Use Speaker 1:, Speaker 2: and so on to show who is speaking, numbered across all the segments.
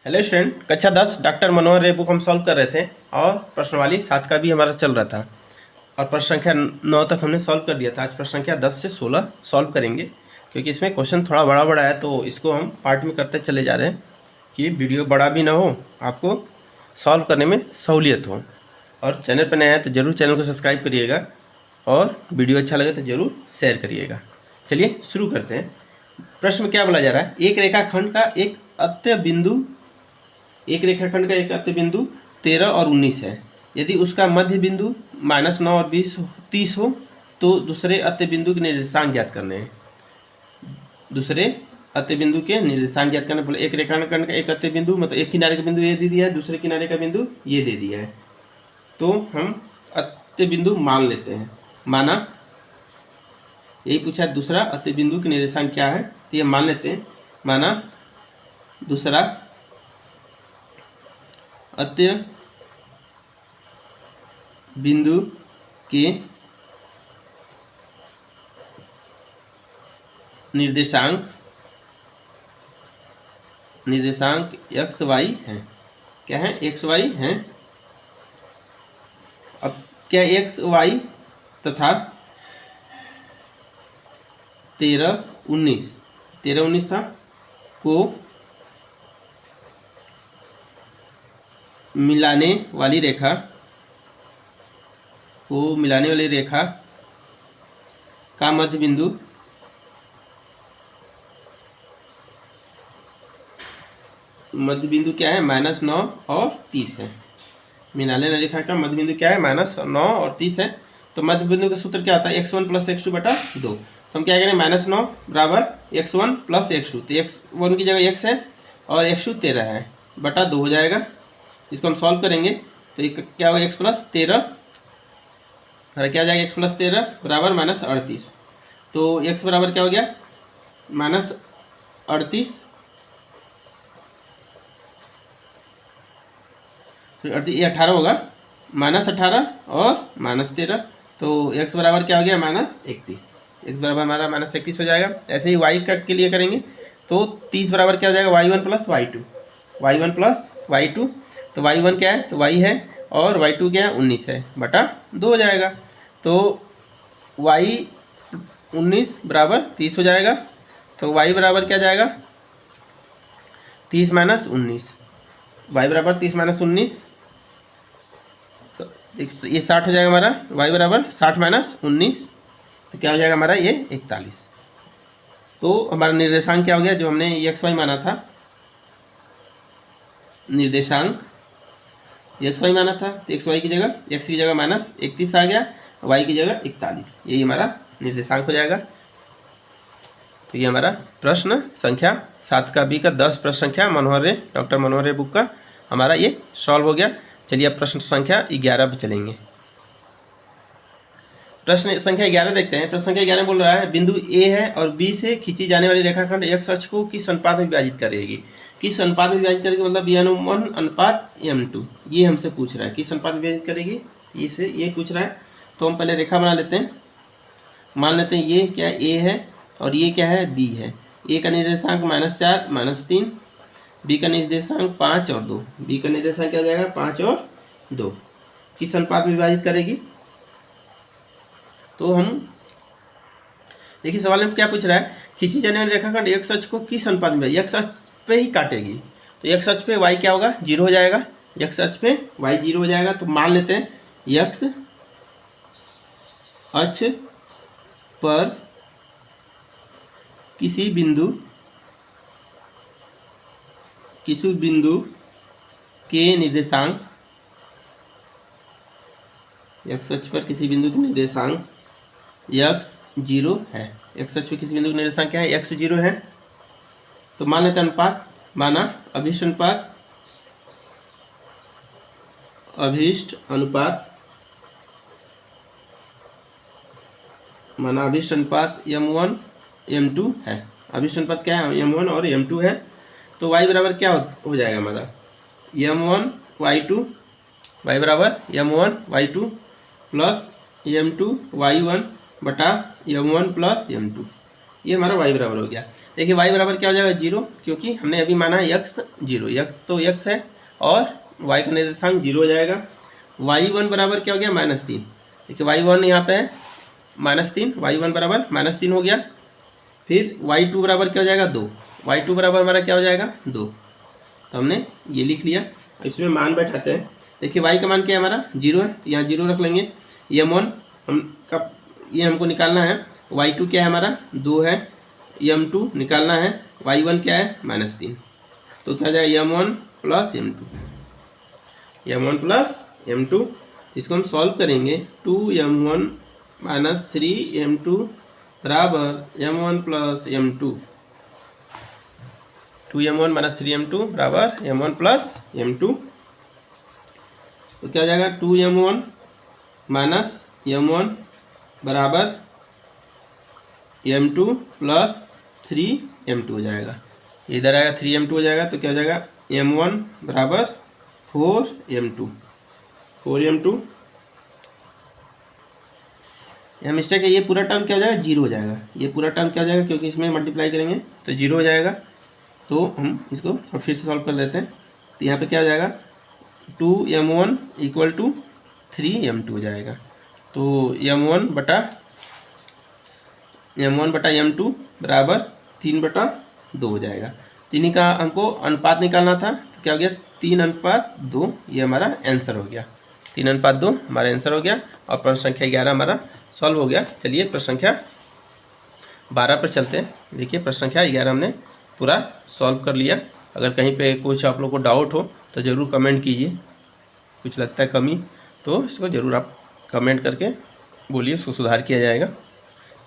Speaker 1: Hello student, कक्षा 10 doctor मनोहर रे book हम सॉल्व कर रहे थे और प्रश्नवाली 7 का भी हमारा चल रहा था और प्रश्न संख्या 9 तक हमने सॉल्व कर दिया था। आज प्रश्न संख्या 10 से 16 सॉल्व करेंगे क्योंकि इसमें क्वेश्चन थोड़ा बड़ा है, तो इसको हम पार्ट में करते चले जा रहे हैं कि वीडियो बड़ा भी ना हो, आपको सॉल्व करने में सहूलियत हो। और चैनल पर नया है तो ज़रूर चैनल को सब्सक्राइब करिएगा और वीडियो अच्छा लगे तो ज़रूर शेयर करिएगा। चलिए शुरू करते हैं। प्रश्न में क्या बोला जा रहा है, एक रेखाखंड का एक अत्य बिंदु 13 और 19 है। यदि उसका मध्य बिंदु -9 और 30 हो तो दूसरे अत्य बिंदु के निर्देशांक ज्ञात करने हैं। दूसरे अत्य बिंदु के निर्देशांक ज्ञात करने बोले। एक रेखाखंड का एक अत्य बिंदु मतलब एक किनारे का बिंदु ये दे दिया है, दूसरे किनारे का बिंदु ये दे दिया है, तो हम अत्य बिंदु मान लेते हैं। माना यही पूछा है, दूसरा अत्य बिंदु के निर्देशांक क्या है, तो ये मान लेते हैं। माना दूसरा अत्य बिंदु के निर्देशांक x y हैं। क्या है? x y हैं। अब क्या x y तथा 13 19 था को मिलाने वाली रेखा का मध्य बिंदु क्या है? -9 और 30 है। मिलाने वाली रेखा का मध्य बिंदु क्या है? -9 और 30 है। तो मध्य बिंदु का सूत्र क्या होता है? x1 + x2 बटा 2। तो हम क्या करें? -9 बराबर x1 + x2, तो x1 की जगह x है और x2 13 है, बटा 2 हो जाएगा। इसको हम सॉल्व करेंगे तो ये क्या होगा? x + 13 क्या हो जाएगा? x + 13 बराबर -38। तो x बराबर क्या हो गया? -38। तो ये 18 होगा, -18 और -13, तो x बराबर क्या हो गया? -31। x बराबर हमारा -31 हो जाएगा। ऐसे ही y का के लिए करेंगे तो 30 बराबर क्या हो जाएगा? y1 + y2। तो y1 क्या है? तो y है और y2 क्या है? 19 है, बटा 2 हो जाएगा। तो y19 बराबर 30 हो जाएगा। तो y बराबर क्या जाएगा? 30 - 19। y बराबर 30 - 19, ये 60 हो जाएगा हमारा। y बराबर 60 - 19, तो क्या हो जाएगा हमारा? ये 41। तो हमारा निर्देशांक क्या हो गया? जो हमने x y माना था, निर्देशांक x y माना था, तो x y की जगह x की जगह -31 आ गया, y की जगह 41। यही हमारा निर्देशांक हो जाएगा। तो ये हमारा प्रश्न संख्या 7 का बी का 10 प्रश्न संख्या डॉक्टर मनोहर रे बुक का हमारा ये सॉल्व हो गया। चलिए अब प्रश्न संख्या 11 पर चलेंगे। प्रश्न संख्या 11 देखते हैं। प्रश्न संख्या 11 बोल रहा है, बिंदु A है और B से खींची जाने वाली रेखाखंड x अक्ष को किस अनुपात में विभाजित करेगी? किस अनुपात में विभाजित करेगी मतलब m1 अनुपात m2। ये हमसे पूछ रहा है किस अनुपात में विभाजित करेगी, ये पूछ रहा है। तो हम पहले रेखा बना लेते हैं। मान लेते हैं ये क्या A है और ये क्या है? B है। A का निर्देशांक -4 -3, B का निर्देशांक 5 और 2। B का निर्देशांक क्या हो जाएगा? 5 और 2। किस अनुपात में विभाजित करेगी? तो हम देखिए सवाल में क्या पूछ रहा है, खींची जाने वाली रेखाखंड x अक्ष को किस अनुपात में? x अक्ष पे ही काटेगी, तो x अक्ष पे y क्या होगा? 0 हो जाएगा। x अक्ष पे y 0 हो जाएगा। तो मान लेते हैं x अक्ष पर किसी बिंदु के निर्देशांक, x अक्ष पर किसी बिंदु के निर्देशांक x 0 है। x अक्ष पे किसी बिंदु का निर्देशांक क्या है? x 0 है। तो मान लेते हैं अनुपात, माना अभिष्ट अनुपात m1 m2 है। अभिष्ट अनुपात क्या है? m1 और m2 है। तो y बराबर क्या हो जाएगा हमारा? m1 y2, y बराबर m1 y2 plus m2 y1 बटा m1 + m2। ये हमारा y बराबर हो गया। देखिए y बराबर क्या हो जाएगा 0, क्योंकि हमने अभी माना है x 0, x तो x है और y का निर्देशांक 0 हो जाएगा। y1 बराबर क्या हो गया -3। देखिए y1 यहाँ पे है -3, y1 बराबर -3 हो गया। फिर y2 बराबर क्या हो जाएगा 2, y2 बराबर हमारा क्या हो जाएगा 2। तो हमने ये लिख लिया। इसमें मान बैठाते हैं। देखिए y का मान क्या है हमारा 0 है, तो यहाँ 0 रख लेंगे। m1 हम का ये हमको निकालना है। y2 क्या है हमारा 2 है, m2 निकालना है। y1 क्या है -3, तो क्या हो जाएगा m1 प्लस m2। इसको हम सॉल्व करेंगे। 2m1 - 3m2 बराबर m1 plus m2। 2m1 - 3m2 बराबर m1 प्लस m2। तो क्या हो जाएगा 2m1 - m1 बराबर m2 प्लस 3m2 हो जाएगा। इधर आएगा 3m2 हो जाएगा, तो क्या हो जाएगा m1 बराबर 4m2। यहाँ मिस्टेक है, ये पूरा टर्म क्या हो जाएगा 0 हो जाएगा। ये पूरा टर्म क्या हो जाएगा, क्योंकि इसमें मल्टीप्लाई करेंगे तो 0 हो जाएगा। तो हम इसको फिर से सॉल्व कर लेते हैं। तो यहाँ पे क्या हो जाएगा 2m1 = 3m2 हो जाएगा। तो m1 बटा m2 बराबर 3/2 हो जाएगा। तो इन्हीं का हमको अनुपात निकालना था। तो क्या हो गया 3:2, ये हमारा आंसर हो गया। 3:2 हमारा आंसर हो गया और प्रश्न संख्या 11 हमारा सॉल्व हो गया। चलिए प्रश्न संख्या 12 पर चलते हैं। देखिए प्रश्न संख्या 11 हमने पूरा सॉल्व कर लिया। अगर कहीं पे कुछ आप लोग को डाउट हो तो ज़रूर कमेंट कीजिए। कुछ लगता है कमी तो इसको ज़रूर आप कमेंट करके बोलिए, उसको सुधार किया जाएगा।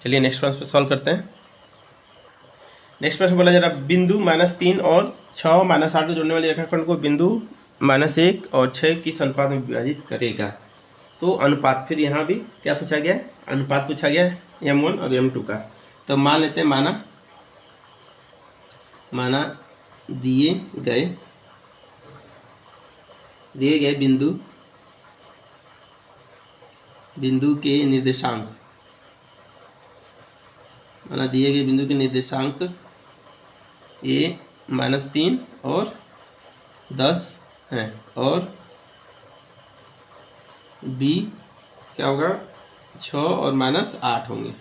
Speaker 1: चलिए नेक्स्ट प्रश्न पर सॉल्व करते हैं। नेक्स्ट प्रश्न बोला जरा बिंदु -3 और 6 -8 को जोड़ने वाले रेखाखंड को बिंदु -1 और 6 किस अनुपात में विभाजित करेगा। तो अनुपात फिर यहाँ भी क्या पूछा गया है, अनुपात पूछा गया है m1 और m2 का। तो मान लेते हैं माना दिए गए बिंदु के निर्देशांक, माना दिए गए बिंदु के निर्देशांक a -3 और 10 हैं और b क्या होगा 6 और -8 होंगे।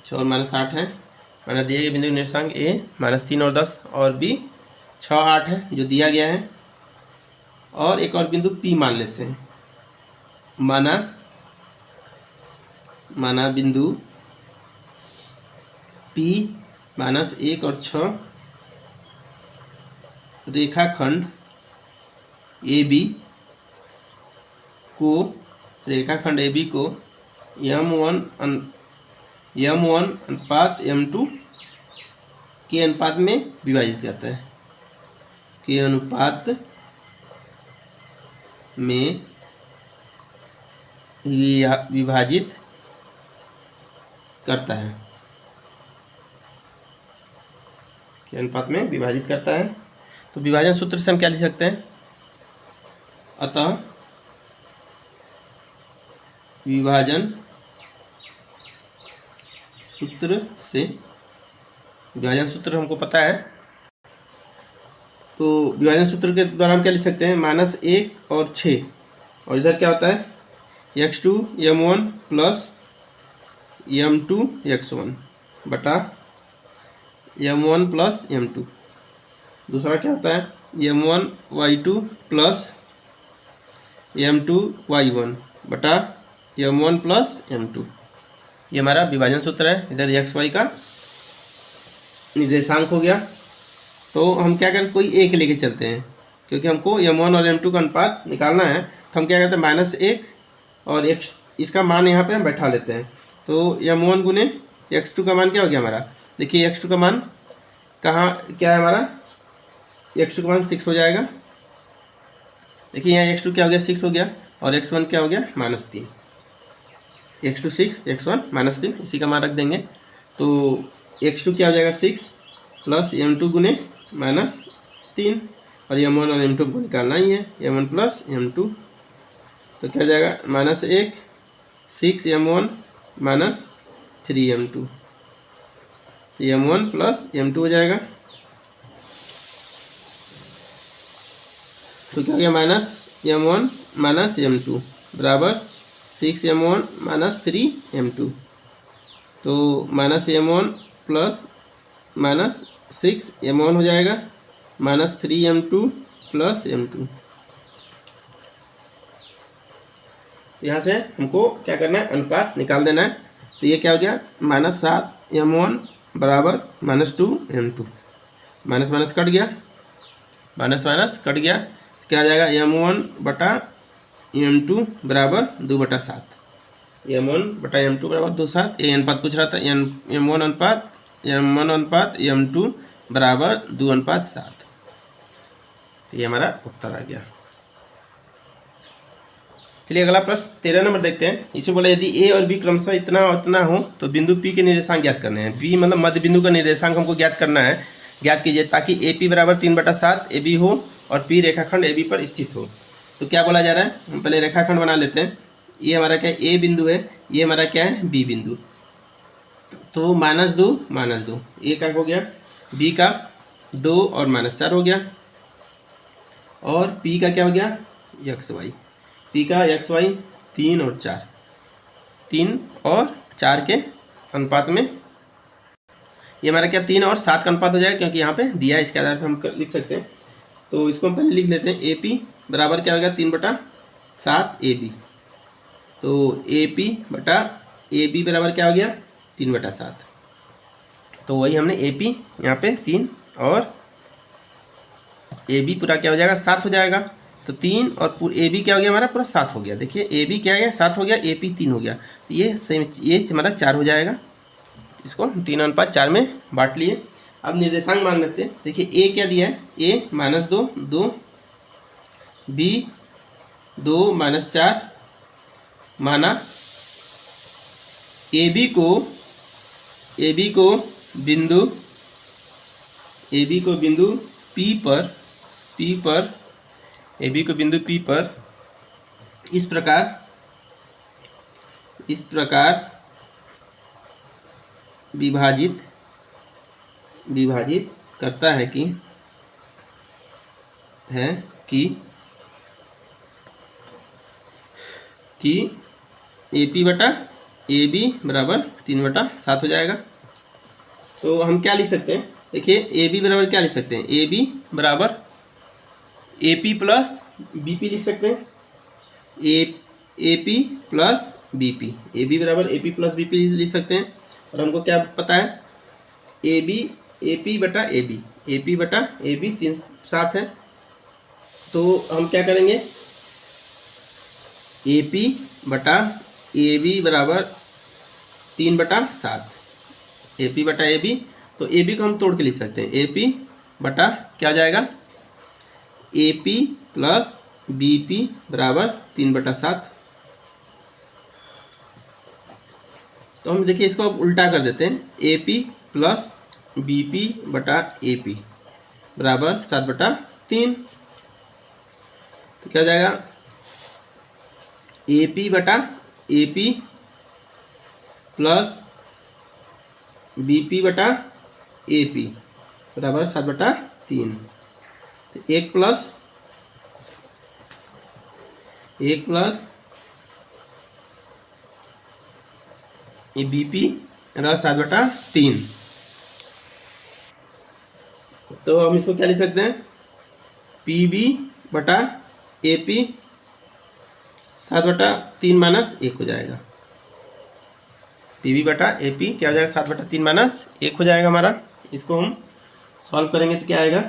Speaker 1: 6 और -8 हैं। माना दिए गए बिंदु के निर्देशांक a -3 और 10 और b 6 8 है जो दिया गया है। और एक और बिंदु p मान लेते हैं। माना बिंदु p -1 और 6 रेखाखंड AB को m1 अनुपात m2 के अनुपात में विभाजित करता है, के अनुपात में विभाजित करता है, के अनुपात में विभाजित करता है। तो विभाजन सूत्र से हम क्या लिख सकते हैं, अतः विभाजन सूत्र हमको पता है। तो विभाजन सूत्र के द्वारा हम क्या लिख सकते हैं, -1 और 6 और इधर क्या होता है x2 m1 plus m2 x1 बटा m1 प्लस m2। दूसरा क्या होता है m1 y2 plus m2 y1 बटा m1 प्लस m2। ये हमारा विभाजन सूत्र है। इधर x y का निर्देशांक हो गया। तो हम क्या करते, कोई एक लेके चलते हैं, क्योंकि हमको m1 और m2 का अनुपात निकालना है। तो हम क्या करते हैं -1 और x इसका मान यहाँ पे हम बैठा लेते हैं। तो m1 गुने x2 का मान क्या हो गया हमारा, देखिए x2 का मान कहाँ क्या है हमारा, x2 का मान 6 हो जाएगा। देखिए यहाँ x2 क्या हो गया 6 हो गया और x1 क्या हो गया -3। x2 6 x1 -3 इसी का मान रख देंगे। तो x2 क्या हो जाएगा 6 प्लस m2 गुने -3 और m1 और m2 को निकालना ही है, m1 प्लस m2। तो क्या हो जाएगा -1 6 m1 -3 m2। तो m1 प्लस m2 हो जाएगा। तो क्या हो गया माइनस m1 माइनस m2 बराबर 6m1 माइनस 3m2। तो minus m1 plus minus 6m1 हो जाएगा माइनस 3m2 प्लस m2। यहाँ से हमको क्या करना है, अनुपात निकाल देना है। तो ये क्या हो गया माइनस 7m1 बराबर minus 2m2। Minus minus cut गया, माइनस माइनस कट गया, क्या आ जाएगा m1 बटा m2 बराबर 2/7। m1 बटा m2 बराबर 2/7। ये अनुपात पूछ रहा था, m1 अनुपात m2 बराबर 2/7। तो ये हमारा उत्तर आ गया। चलिए अगला प्रश्न 13 नंबर देखते हैं। इसे बोला यदि ए और बी क्रमशः इतना और इतना हो तो बिंदु पी के निर्देशांक ज्ञात करने हैं। बी मतलब मध्य बिंदु का निर्देशांक हमको ज्ञात करना है। ज्ञात कीजिए ताकि ए पी बराबर 3/7 ए बी हो और पी रेखाखंड ए बी पर स्थित हो। तो क्या बोला जा रहा है, हम पहले रेखाखंड बना लेते हैं। ये हमारा क्या ए बिंदु है, ये हमारा क्या है बी बिंदु। तो -2 ए का हो गया, बी का 2 और -4 हो गया, और पी का क्या हो गया XY। पी का XY 3 और 4, 3 और 4 के अनुपात में ये हमारा क्या 3 और 7 का अनुपात हो जाएगा, क्योंकि यहाँ पे दिया है, इसके आधार पर हम लिख सकते हैं। तो इसको हम पहले लिख लेते हैं। AP बराबर क्या होगा 3/7 AB। तो AP बटा AB बराबर क्या हो गया 3/7। तो वही हमने AP यहाँ पे 3 और AB पूरा क्या हो जाएगा 7 हो जाएगा। तो 3 और AB क्या हो गया हमारा पूरा 7 हो गया। देखिए AB क्या है 7 हो गया, AP 3 हो गया, तो ये हमारा 4 हो जाएगा। इसको 3/4 में बांट लिए। अब निर्देशांक मान लेते हैं। देखिए A क्या दिया है, A -2 2, B 2 -4 माना AB को बिंदु P पर AB को बिंदु P पर इस प्रकार विभाजित करता है कि AP बटा AB बराबर 3/7 हो जाएगा। तो हम क्या लिख सकते हैं, देखिए AB बराबर क्या लिख सकते हैं, AB बराबर AP प्लस BP लिख सकते हैं। AP प्लस BP, AB बराबर AP प्लस BP लिख सकते हैं। और हमको क्या पता है AP बटा AB 3/7 है। तो हम क्या करेंगे AP बटा AB बराबर 3/7, AP बटा AB। तो AB को हम तोड़ के लिख सकते हैं, AP बटा क्या हो जाएगा AP प्लस BP बराबर 3/7। तो हम देखिए इसको अब उल्टा कर देते हैं, AP प्लस BP बटा AP बराबर 7/3। तो क्या हो जाएगा AP बटा AP प्लस BP बटा AP बराबर 7/3। तो 1 प्लस ये BP बराबर 7/3। तो हम इसको क्या लिख सकते हैं, PB बटा AP 7/3 - 1 हो जाएगा। PB बटा AP क्या हो जाएगा 7/3 - 1 हो जाएगा हमारा। इसको हम सॉल्व करेंगे तो क्या आएगा,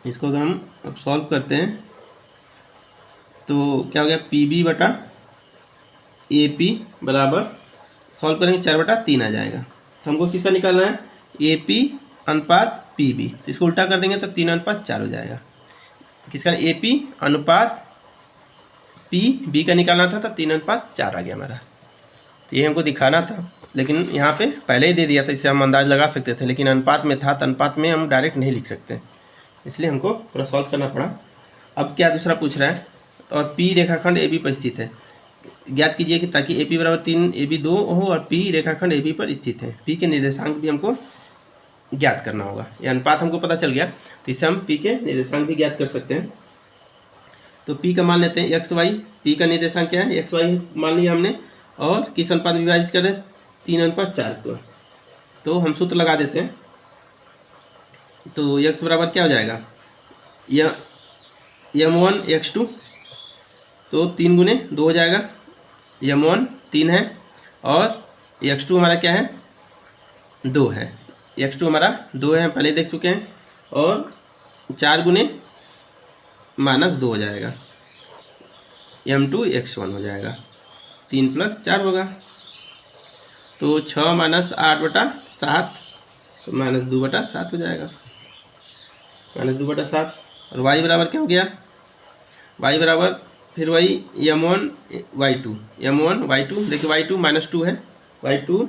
Speaker 1: इसको अगर हम अब सॉल्व करते हैं तो क्या हो गया PB बटा AP बराबर सॉल्व करेंगे 4/3 आ जाएगा। तो हमको किसका निकालना है, AP अनुपात PB। तो इसको उल्टा कर देंगे तो 3/4 हो जाएगा। किसका AP अनुपात PB का निकालना था, तो 3/4 आ गया हमारा। तो ये हमको दिखाना था, लेकिन यहाँ पे पहले ही दे दिया था, इसे हम अंदाज लगा सकते थे, लेकिन अनुपात में था तो अनुपात में हम डायरेक्ट नहीं लिख सकते, इसलिए हमको पूरा सॉल्व करना पड़ा। अब क्या दूसरा पूछ रहा है, और P रेखाखंड AB पर स्थित है। ज्ञात कीजिए कि ताकि ए पी बराबर 3 ए बी 2 हो और पी रेखाखंड ए बी पर स्थित है। पी के निर्देशांक भी हमको ज्ञात करना होगा। ये अनुपात हमको पता चल गया, तो इससे हम पी के निर्देशांक भी ज्ञात कर सकते हैं। तो पी का मान लेते हैं एक्स वाई। पी का निर्देशांक क्या है, एक्स वाई मान लिया हमने, और किस अनुपात में विभाजित करें, 3:4 को। तो हम सूत्र लगा देते हैं। तो एक्स बराबर क्या हो जाएगा, M1 x2, तो 3 गुने 2 हो जाएगा। M1 3 है और x2 हमारा क्या है, 2 है। x2 हमारा 2 है, हम पहले देख चुके हैं। और 4 गुने -2 हो जाएगा, M2 x1 हो जाएगा। 3 + 4 होगा, तो 6 - 8/7, तो -2/7 हो जाएगा, -2/7। और y बराबर क्या हो गया, y बराबर फिर वही M1 y2, M1 y2, देखिए y2 -2 है, y2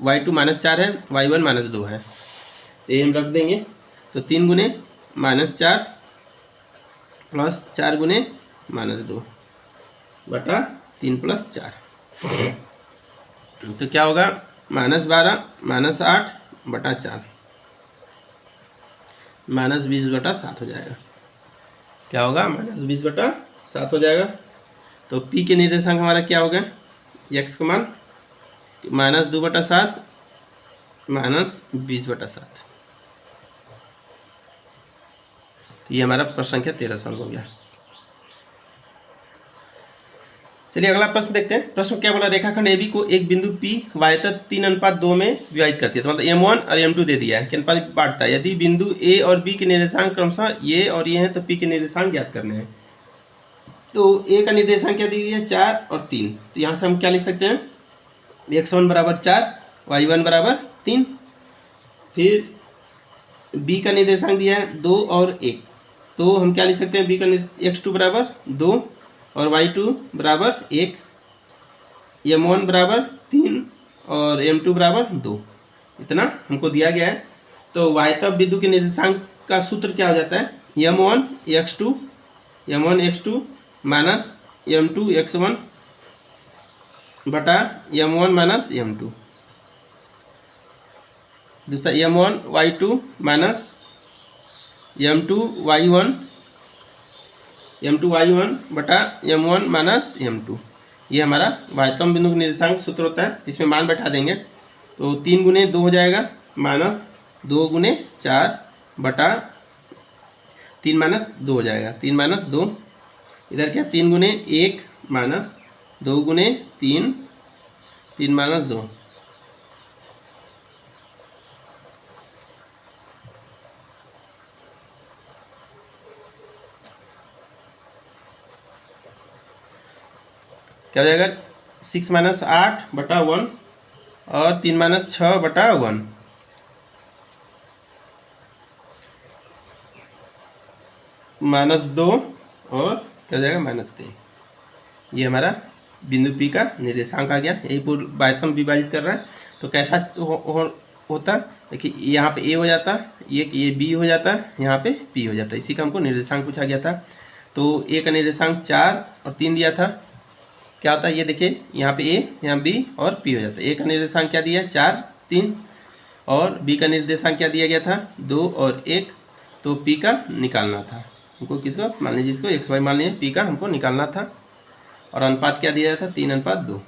Speaker 1: y2 -4 है, y1 -2 है, तो ये हम रख देंगे। तो 3 गुने -4 प्लस 4 गुने -2 बटा 3 + 4, तो क्या होगा, -12 -8/4, -20/7 हो जाएगा। क्या होगा, -20/7 हो जाएगा। तो P के निर्देशांक हमारा क्या होगा, x का मान -2/7 -20/7। तो ये हमारा प्रश्न संख्या 13 सॉल्व हो गया। चलिए अगला प्रश्न देखते हैं। प्रश्न क्या बोला, रेखाखंड AB को एक बिंदु P वायतत 3:2 में विभाजित करती है। तो मतलब M1 और M2 दे दिया है कि अनुपात बांटता है। यदि बिंदु A और B के निर्देशांक क्रमशः ये और ये हैं, तो P के निर्देशांक ज्ञात करने हैं। तो A का निर्देशांक क्या दे दिया है, 4 और 3। तो यहाँ से हम क्या लिख सकते हैं, x1 बराबर 4, y1 बराबर 3। फिर B का निर्देशांक दिया है 2 और 1, तो हम क्या लिख सकते हैं, B का x2 बराबर 2 और y2 बराबर 1, M1 बराबर 3 और M2 बराबर 2, इतना हमको दिया गया है। तो वायतव बिंदु के निर्देशांक का सूत्र क्या हो जाता है, M1 x2 minus M2 x1 बटा M1 माइनस M2। दूसरा M1 y2 minus M2 y1 बटा M1 माइनस M2। ये हमारा वायतम बिंदु का निर्देशांक सूत्र होता है। इसमें मान बैठा देंगे, तो 3 गुने 2 हो जाएगा, -2 गुने 4 बटा 3 - 2 हो जाएगा, 3 - 2। इधर क्या, 3 गुने 1 माइनस 2 गुने 3, 3 - 2। क्या हो जाएगा, 6 - 8/1 और 3 - 6/1, -2 और क्या हो जाएगा, -3। ये हमारा बिंदु P का निर्देशांक आ गया। यही पूर्ण वायतम विभाजित कर रहा है। तो कैसा होता, देखिए यहाँ पे A हो जाता, ये B हो जाता, यहाँ पे P हो जाता। इसी का हमको निर्देशांक पूछा गया था। तो A का निर्देशांक 4 और 3 दिया था, क्या होता है, ये देखिए यहाँ पे A, यहाँ B और P हो जाता है। A का निर्देशांक क्या दिया है, 4 3, और B का निर्देशांक क्या दिया गया था, 2 और 1। तो P का निकालना था हमको, किसको मान लीजिए, इसको XY मान लीजिए, P का हमको निकालना था। और अनुपात क्या दिया था, 3:2,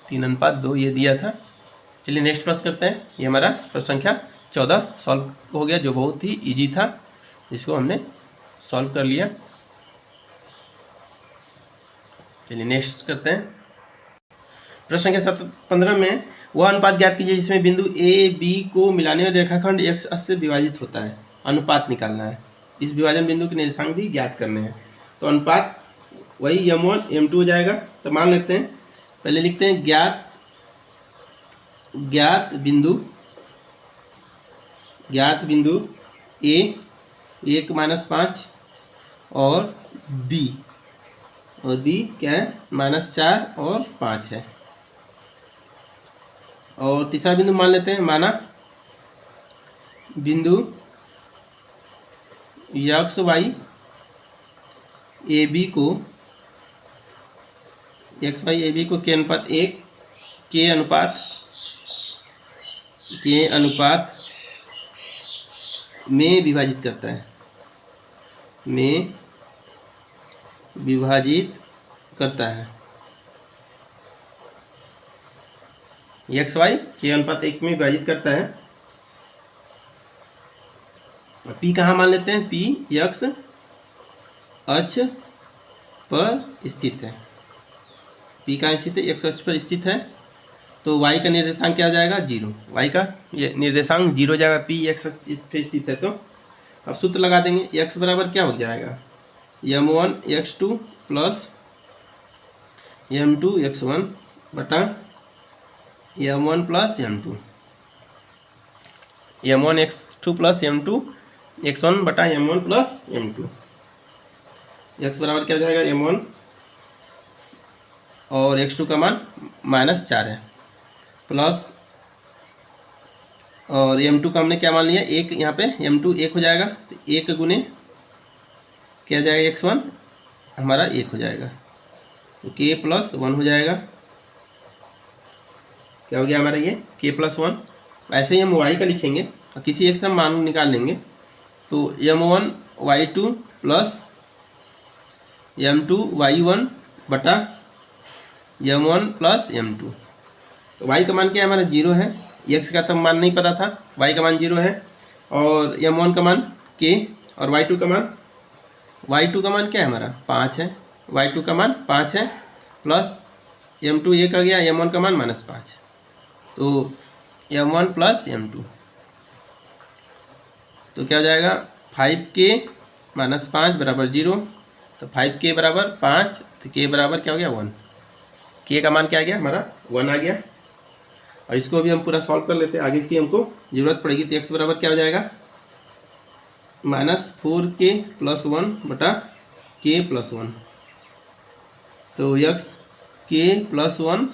Speaker 1: 3:2 ये दिया था। चलिए नेक्स्ट प्रश्न करते हैं। ये हमारा प्रश्न संख्या 14 सॉल्व हो गया, जो बहुत ही इजी था, इसको हमने सॉल्व कर लिया। चलिए नेक्स्ट करते हैं। प्रश्न संख्या 15 में वह अनुपात ज्ञात कीजिए जिसमें बिंदु A B को मिलाने वाले रेखाखंड x अक्ष से विभाजित होता है। अनुपात निकालना है, इस विभाजन बिंदु के निर्देशांक भी ज्ञात करने हैं। तो अनुपात वही M1 M2 हो जाएगा। तो मान लेते हैं, पहले लिखते हैं ज्ञात बिंदु A 1 - 5 और B क्या है, -4 और 5 है। और तीसरा बिंदु मान लेते हैं, माना बिंदु XY AB को एक्स वाई ए बी को के अनुपात 1 के अनुपात में विभाजित करता है, में विभाजित करता है। एक्स वाई के अनुपात 1 में विभाजित करता है। पी कहाँ मान लेते हैं? पी एक्स अक्ष पर स्थित है। पी कहाँ स्थित है? एक्स अक्ष पर स्थित है। तो y का निर्देशांक क्या हो जाएगा? 0। y का ये निर्देशांक 0 हो जाएगा, पी एक्स पे स्थित है। तो अब सूत्र लगा देंगे, x बराबर क्या हो जाएगा? m1 x2 plus m2 x1 बटा m1 plus m2, m1 x2 plus m2 x1 बटा m1 प्लस m2। x बराबर क्या हो जाएगा? m1 और x2 का मान -4 है, प्लस और m2 का हमने क्या मान लिया? 1। यहाँ पे m2 1 हो जाएगा, तो 1 गुने क्या हो जाएगा? x1 हमारा 1 हो जाएगा, तो k प्लस 1 हो जाएगा। क्या हो गया हमारा? ये k प्लस 1। ऐसे ही हम y का लिखेंगे और किसी एक से हम मान निकाल लेंगे। तो m1 y2 plus m2 y1 बटा m1 प्लस m2। तो y का मान क्या है हमारा? 0 है। x का तो मान नहीं पता था, y का मान 0 है, और m1 का मान k, और y2 का मान क्या है हमारा? 5 है। y2 का मान 5 है, प्लस m2 1 आ गया, m1 का मान -5, तो m1 प्लस m2। तो क्या हो जाएगा? 5k - 5 बराबर 0। तो 5k बराबर 5, तो k बराबर क्या हो गया? 1। k का मान क्या आ गया हमारा? 1 आ गया। और इसको भी हम पूरा सॉल्व कर लेते हैं, आगे इसकी हमको ज़रूरत पड़ेगी। तो x बराबर क्या हो जाएगा? -4k प्लस 1 बटा k प्लस 1। तो x k प्लस 1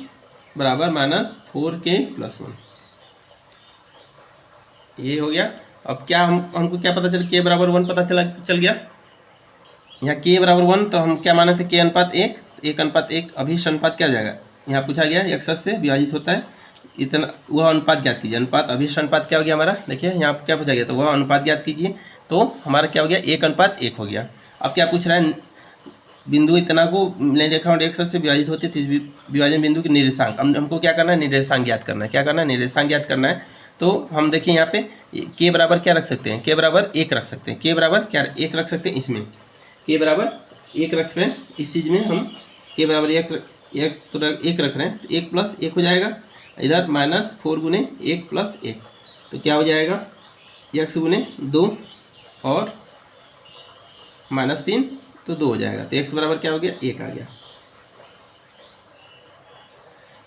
Speaker 1: बराबर -4k प्लस 1, ये हो गया। अब क्या हमको क्या पता चल? k बराबर 1 पता चल गया। यहाँ k बराबर 1, तो हम क्या माने थे? k अनुपात 1, 1 अनुपात 1 अभिष्ट अनुपात क्या हो जाएगा? यहाँ पूछा गया x से विभाजित होता है इतना, वह अनुपात ज्ञात कीजिए। अनुपात अभिष्ट अनुपात क्या हो गया हमारा? देखिए यहाँ क्या पूछा गया, तो वह अनुपात ज्ञात कीजिए। तो हमारा क्या हो गया? 1 अनुपात 1 हो गया। अब क्या पूछ रहा है? बिंदु इतना को रेखाखंड x से विभाजित होते थे, विभाजन बिंदु के निर्देशांक। हमको क्या करना है? निर्देशांक ज्ञात करना है। क्या करना है? निर्देशांक ज्ञात करना है। तो हम देखिए यहाँ पे k बराबर क्या रख सकते हैं? k बराबर 1 रख सकते हैं। k बराबर क्या 1 रख सकते हैं? इसमें k बराबर 1 रख रहे हैं, इस चीज़ में हम k बराबर 1 रख रहे हैं, तो 1 प्लस 1 हो जाएगा। इधर -4 गुने 1 प्लस 1, तो क्या हो जाएगा? x गुने 2 और -3, तो 2 हो जाएगा। तो x बराबर क्या हो गया? 1 आ गया।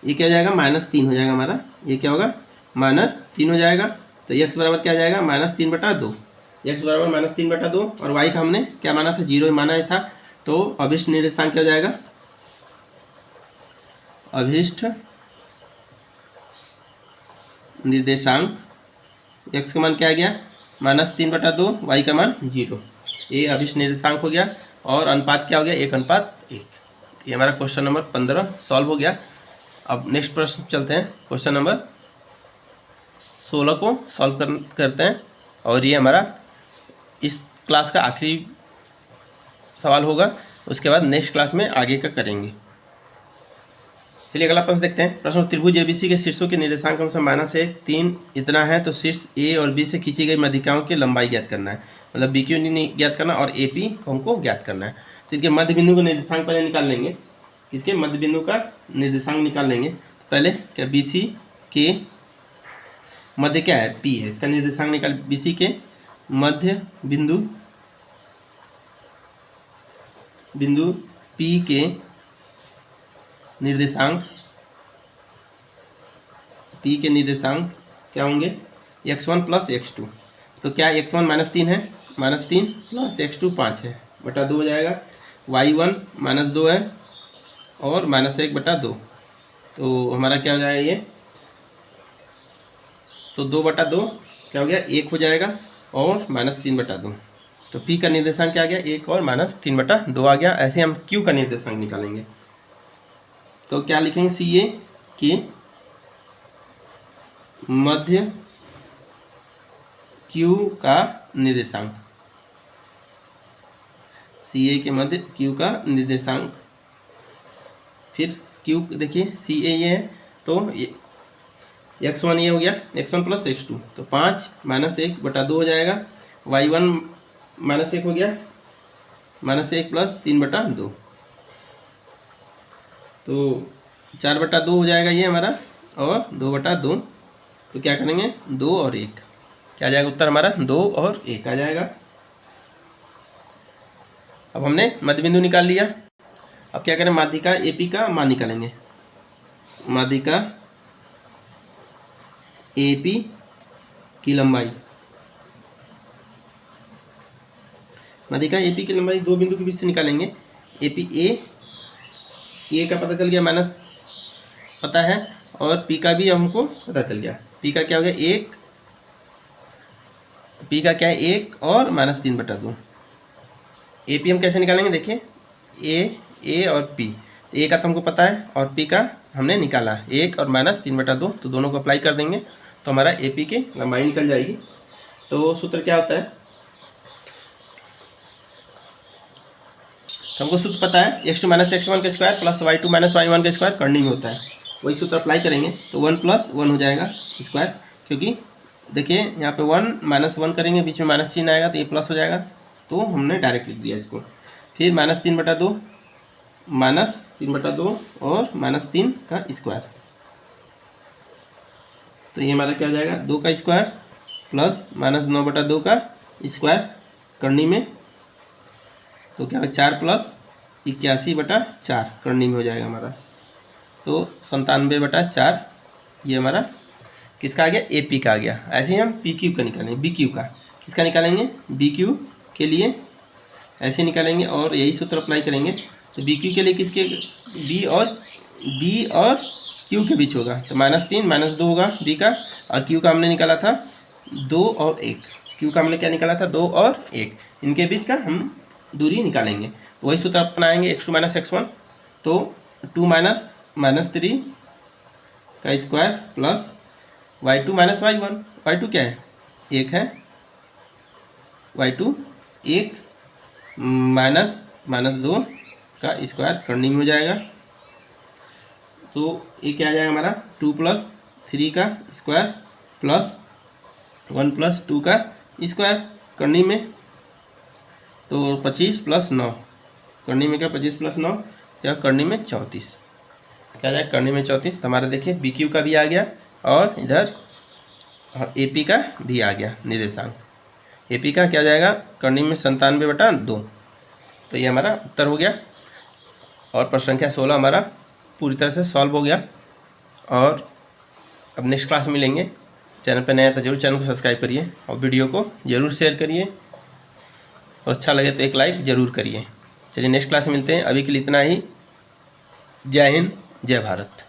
Speaker 1: ये क्या हो जाएगा? -3 हो जाएगा हमारा। ये क्या होगा? -3 हो जाएगा। तो x बराबर क्या आ जाएगा? -3 बटा 2। x बराबर -3 बटा 2, और y का हमने क्या माना था? 0 माना ही था। तो अभिष्ट निर्देशांक क्या हो जाएगा? अभिष्ट निर्देशांक x का मान क्या आ गया? -3 बटा 2, y का मान 0। ये अभिष्ट निर्देशांक हो गया। और अनुपात क्या हो गया? 1 अनुपात 1। ये हमारा क्वेश्चन नंबर 15 सॉल्व हो गया। अब नेक्स्ट प्रश्न चलते हैं, क्वेश्चन नंबर 16 को सॉल्व करते हैं, और ये हमारा इस क्लास का आखिरी सवाल होगा। उसके बाद नेक्स्ट क्लास में आगे का करेंगे। चलिए अगला प्रश्न देखते हैं। प्रश्न: त्रिभुज एबीसी के शीर्षों के निर्देशांक क्रमशः -1, 3 इतना है, तो शीर्ष ए और बी से खींची गई मध्यिकाओं की लंबाई ज्ञात करना है। मतलब बी क्यू ज्ञात करना और ए पी को हमको ज्ञात करना है। तो इनके मध्य बिंदु का निर्देशांक पहले निकाल लेंगे। किसके? मध्य बिंदु का निर्देशांक निकाल लेंगे। पहले क्या? बी सी के मध्य क्या है? पी है। इसका निर्देशांक निकाल। बी सी के मध्य बिंदु पी के निर्देशांक क्या होंगे? x1 plus x2। तो क्या x1 -3 है? -3 प्लस x2 5 है, बटा 2 हो जाएगा। y1 -2 है और -1 बटा 2, तो हमारा क्या हो जाएगा? ये तो 2 बटा 2 क्या हो गया? 1 हो जाएगा, और -3 बटा 2। तो p का निर्देशांक क्या आ गया? 1 और -3 बटा 2 आ गया। ऐसे हम q का निर्देशांक निकालेंगे। तो क्या लिखेंगे, सी ए के मध्य क्यू का निर्देशांक, सी ए के मध्य क्यू का निर्देशांक। फिर क्यू देखिए सी ए ये है तो x1 ये हो गया, x1 प्लस x2 तो 5 माइनस 1/2 हो जाएगा। y1 माइनस 1 हो गया, माइनस 1 प्लस 3/2 तो 4/2 हो जाएगा ये हमारा, और 2/2 तो क्या करेंगे 2 और 1, क्या आ जाएगा उत्तर हमारा 2 और 1 आ जाएगा। अब हमने मध्य बिंदु निकाल लिया। अब क्या करें, माध्यिका एपी का मान निकालेंगे। माध्यिका एपी की लंबाई, माध्यिका एपी की लंबाई दो बिंदु के बीच से निकालेंगे। एपी ए का पता चल गया, माइनस पता है, और पी का भी हमको पता चल गया। पी का क्या हो गया 1, पी का क्या है 1 और माइनस 3/2। ए पी हम कैसे निकालेंगे, देखिए ए और पी, तो ए का तो हमको पता है और पी का हमने निकाला 1 और माइनस 3/2, तो दोनों को अप्लाई कर देंगे तो हमारा ए पी की लंबाई निकल जाएगी। तो सूत्र क्या होता है, हमको सूत्र पता है x2 माइनस x1 का square plus y2 minus y1 का स्क्वायर करने में होता है, वही सूत्र अप्लाई करेंगे तो 1 + 1 हो जाएगा स्क्वायर, क्योंकि देखिए यहाँ पे 1 - 1 करेंगे, बीच में माइनस चिन्ह आएगा तो ये प्लस हो जाएगा, तो हमने डायरेक्ट लिख दिया इसको। फिर -3/2 और -3 का स्क्वायर, तो ये हमारा क्या हो जाएगा 2 का स्क्वायर प्लस -9/2 का स्क्वायर करनी में, तो क्या है 4 + 81/4 करनी में हो जाएगा हमारा, तो 97/4 ये हमारा किसका आ गया, ए पी का आ गया। ऐसे ही हम पी क्यू का निकालेंगे, बी क्यू का किसका निकालेंगे, बी क्यू के लिए ऐसे निकालेंगे और यही सूत्र अप्लाई करेंगे। तो बी क्यू के लिए किसके, बी और क्यू के बीच होगा, तो -3 -2 होगा बी का, और क्यू का हमने निकाला था 2 और 1, क्यू का हमने क्या निकाला था 2 और 1, इनके बीच का हम दूरी निकालेंगे। तो वही सूत्र अपनाएंगे x2 माइनस x1, तो 2 -3 का square plus y2 minus y1, y2 क्या है 1 है, y2 1 -2 का स्क्वायर करने में हो जाएगा, तो ये क्या आ जाएगा हमारा 2 + 3 का स्क्वायर प्लस 1 + 2 का स्क्वायर करने में, तो 25 + 9 करने में क्या 25 + 9 या करने में 34, क्या जाएगा करने में 34। तो हमारा देखिए बी क्यू का भी आ गया और इधर ए पी का भी आ गया निर्देशांक। ए पी का क्या जाएगा करने में 97/2, तो ये हमारा उत्तर हो गया। और प्रश्न संख्या 16 हमारा पूरी तरह से सॉल्व हो गया। और अब नेक्स्ट क्लास में मिलेंगे। चैनल पर नया तो जरूर चैनल को सब्सक्राइब करिए और वीडियो को ज़रूर शेयर करिए, और अच्छा लगे तो एक लाइक ज़रूर करिए। चलिए नेक्स्ट क्लास में मिलते हैं, अभी के लिए इतना ही। जय हिंद, जय भारत।